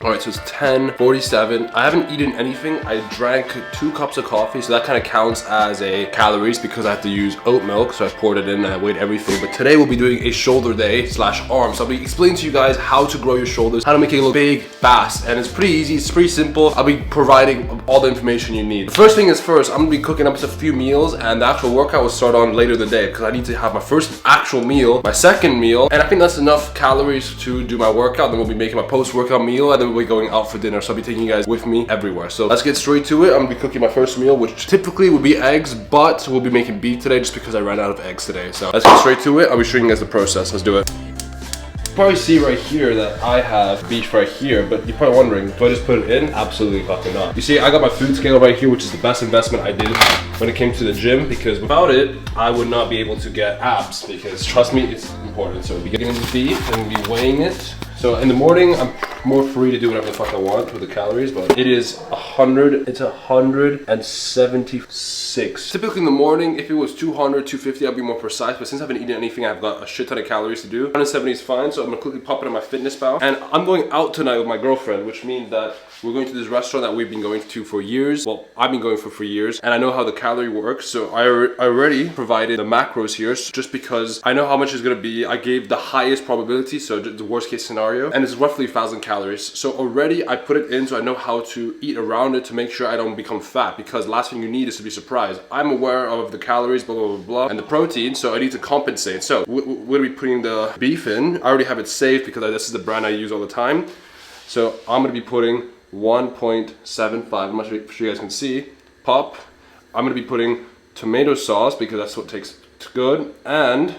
All right, so it's 10:47. I haven't eaten anything. I drank 2 cups of coffee, so that kind of counts as a calories because I have to use oat milk. So I poured it in and I weighed everything. But today we'll be doing a shoulder day / arm. So I'll be explaining to you guys how to grow your shoulders, how to make it look big, fast, and it's pretty easy. It's pretty simple. I'll be providing all the information you need. The first thing is first, I'm gonna be cooking up a few meals, and the actual workout will start on later in the day because I need to have my first actual meal, my second meal, and I think that's enough calories to do my workout. Then we'll be making my post-workout meal, and then we'll be going out for dinner. So I'll be taking you guys with me everywhere. So let's get straight to it. I'm gonna be cooking my first meal, which typically would be eggs, but we'll be making beef today just because I ran out of eggs today. So let's get straight to it. I'll be showing you guys the process. Let's do it. You probably see right here that I have beef right here, but you're probably wondering, do I just put it in? Absolutely fucking not. You see, I got my food scale right here, which is the best investment I did when it came to the gym, because without it, I would not be able to get abs, because trust me, it's important. So we'll be getting the beef and we'll be weighing it. So in the morning, I'm more free to do whatever the fuck I want with the calories, but it is 100, it's 176. Typically in the morning, if it was 200, 250, I'd be more precise, but since I haven't eaten anything, I've got a shit ton of calories to do. 170 is fine, so I'm gonna quickly pop it in my fitness pal. And I'm going out tonight with my girlfriend, which means that we're going to this restaurant that we've been going to for years. Well, I've been going for years, and I know how the calorie works, so I already provided the macros here, just because I know how much it's gonna be. I gave the highest probability, so the worst case scenario, and it's roughly 1,000 calories. So already I put it in, so I know how to eat around it to make sure I don't become fat, because the last thing you need is to be surprised. I'm aware of the calories, blah, blah, blah, blah, and the protein, so I need to compensate. So we're gonna be putting the beef in. I already have it saved because this is the brand I use all the time. So I'm gonna be putting 1.75, I'm not sure you guys can see, pop. I'm gonna be putting tomato sauce because that's what tastes good, and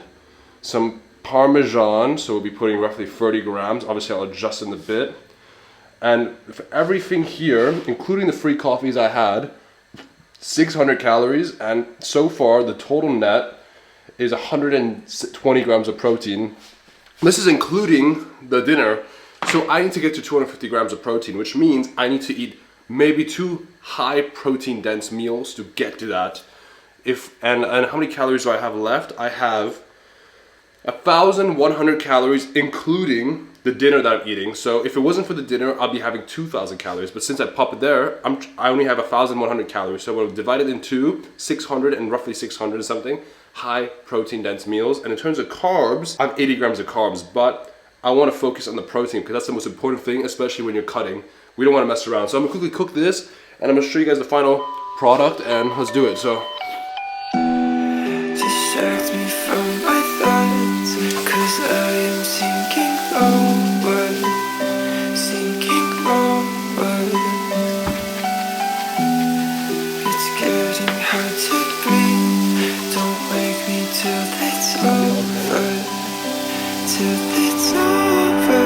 some Parmesan, so we'll be putting roughly 30 grams. Obviously I'll adjust in a bit. And for everything here, including the free coffees I had, 600 calories, and so far the total net is 120 grams of protein. This is including the dinner. So I need to get to 250 grams of protein, which means I need to eat maybe 2 high protein dense meals to get to that. And how many calories do I have left? I have 1,100 calories, including the dinner that I'm eating. So if it wasn't for the dinner, I'll be having 2,000 calories. But since I pop it there, I only have 1,100 calories. So I'm gonna divide it into 600 and roughly 600 or something high protein dense meals. And in terms of carbs, I have 80 grams of carbs, but I want to focus on the protein because that's the most important thing, especially when you're cutting. We don't want to mess around. So I'm gonna quickly cook this, and I'm gonna show you guys the final product, and let's do it. So distract me from my thoughts, 'cause I am sinking lower, sinking lower. It's getting hard to breathe. Don't wake me till it's over, till it's over.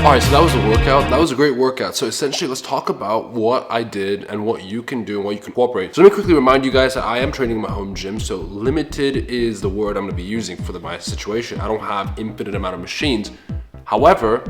Alright, so that was a workout. That was a great workout. So essentially, let's talk about what I did and what you can do and what you can incorporate. So let me quickly remind you guys that I am training in my home gym. So limited is the word I'm going to be using for my situation. I don't have infinite amount of machines, However,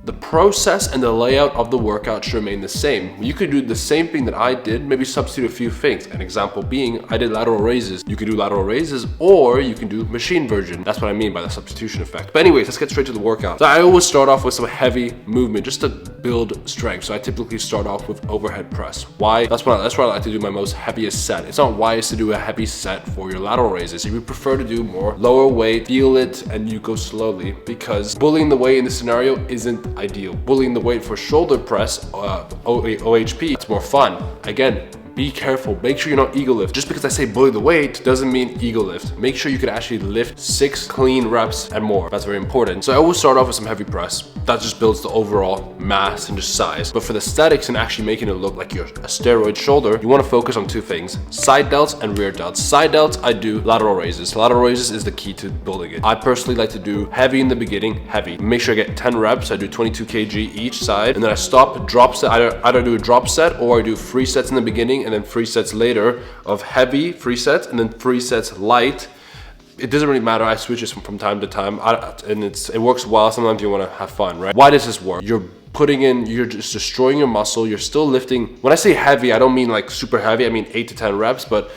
the process and the layout of the workout should remain the same. You could do the same thing that I did, maybe substitute a few things. An example being, I did lateral raises. You could do lateral raises, or you can do machine version. That's what I mean by the substitution effect. But anyways, let's get straight to the workout. So I always start off with some heavy movement just to build strength. So I typically start off with overhead press. Why? That's where I like to do my most heaviest set. It's not wise to do a heavy set for your lateral raises. If you prefer to do more lower weight, feel it, and you go slowly, because bullying the weight in this scenario isn't ideal. Bullying the weight for shoulder press, OHP, it's more fun. Again, be careful. Make sure you're not ego lift. Just because I say bully the weight doesn't mean ego lift. Make sure you can actually lift 6 clean reps and more. That's very important. So I always start off with some heavy press. That just builds the overall mass and just size. But for the aesthetics and actually making it look like you're a steroid shoulder, you want to focus on 2 things: side delts and rear delts. Side delts, I do lateral raises. Lateral raises is the key to building it. I personally like to do heavy in the beginning, heavy. Make sure I get 10 reps. I do 22 kg each side, and then I stop, drop set. Either do a drop set, or I do 3 sets in the beginning and then 3 sets later of heavy 3 sets, and then 3 sets light. It doesn't really matter. I switch this from time to time, and it works well. Sometimes you want to have fun, right? Why does this work? You're just destroying your muscle. You're still lifting. When I say heavy, I don't mean like super heavy. I mean 8 to 10 reps, but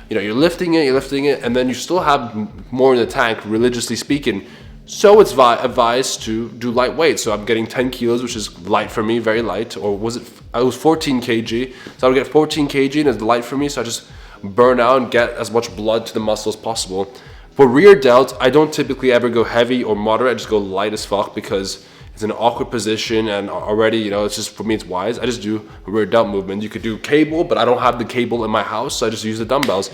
you know, you're lifting it, and then you still have more in the tank, religiously speaking. So it's advised to do light weight. So I'm getting 10 kilos, which is light for me, very light. Or was it? I was 14 kg. So I would get 14 kg, and it's light for me. So I just burn out and get as much blood to the muscle as possible. For rear delts, I don't typically ever go heavy or moderate. I just go light as fuck, because it's an awkward position, and already, you know, it's just, for me, it's wise. I just do a rear delt movement. You could do cable, but I don't have the cable in my house, so I just use the dumbbells.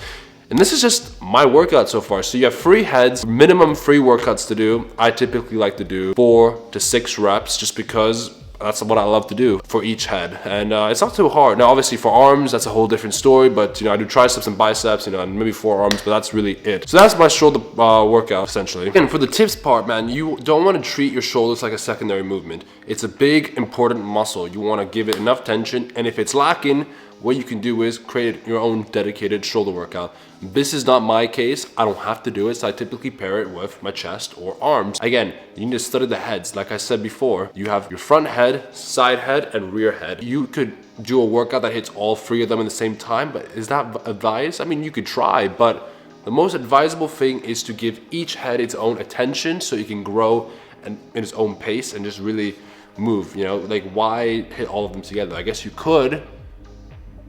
And this is just my workout so far. So you have 3 heads, minimum 3 workouts to do. I typically like to do 4 to 6 reps, just because that's what I love to do for each head. And it's not too hard. Now, obviously for arms, that's a whole different story, but you know, I do triceps and biceps, you know, and maybe forearms, but that's really it. So that's my shoulder workout, essentially. And for the tips part, man, you don't want to treat your shoulders like a secondary movement. It's a big, important muscle. You want to give it enough tension, and if it's lacking, what you can do is create your own dedicated shoulder workout. This is not my case. I don't have to do it, so I typically pair it with my chest or arms. Again, you need to study the heads. Like I said before, you have your front head, side head, and rear head. You could do a workout that hits all 3 of them at the same time, but is that advised? I mean, you could try, but the most advisable thing is to give each head its own attention so it can grow and in its own pace and just really move, you know? Like, why hit all of them together? I guess you could,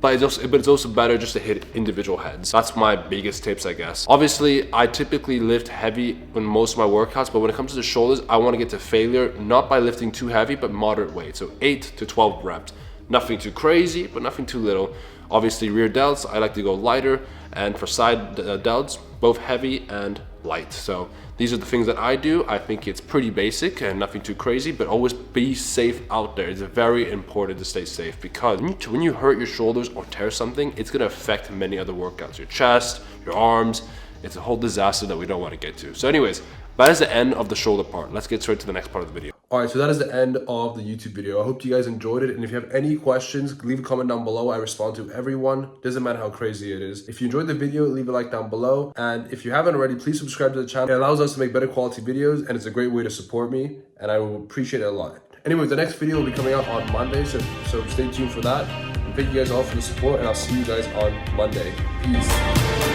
but it's also better just to hit individual heads. That's my biggest tips, I guess. Obviously, I typically lift heavy in most of my workouts, but when it comes to the shoulders, I want to get to failure, not by lifting too heavy, but moderate weight. So 8 to 12 reps. Nothing too crazy, but nothing too little. Obviously, rear delts, I like to go lighter, and for side delts, both heavy and light. So these are the things that I do. I think it's pretty basic and nothing too crazy, but always be safe out there. It's very important to stay safe, because when you hurt your shoulders or tear something, it's gonna affect many other workouts, your chest, your arms. It's a whole disaster that we don't want to get to. So anyways, that is the end of the shoulder part. Let's get straight to the next part of the video. All right, so that is the end of the YouTube video. I hope you guys enjoyed it. And if you have any questions, leave a comment down below. I respond to everyone. Doesn't matter how crazy it is. If you enjoyed the video, leave a like down below. And if you haven't already, please subscribe to the channel. It allows us to make better quality videos, and it's a great way to support me, and I will appreciate it a lot. Anyway, the next video will be coming out on Monday, so stay tuned for that. And thank you guys all for the support, and I'll see you guys on Monday. Peace.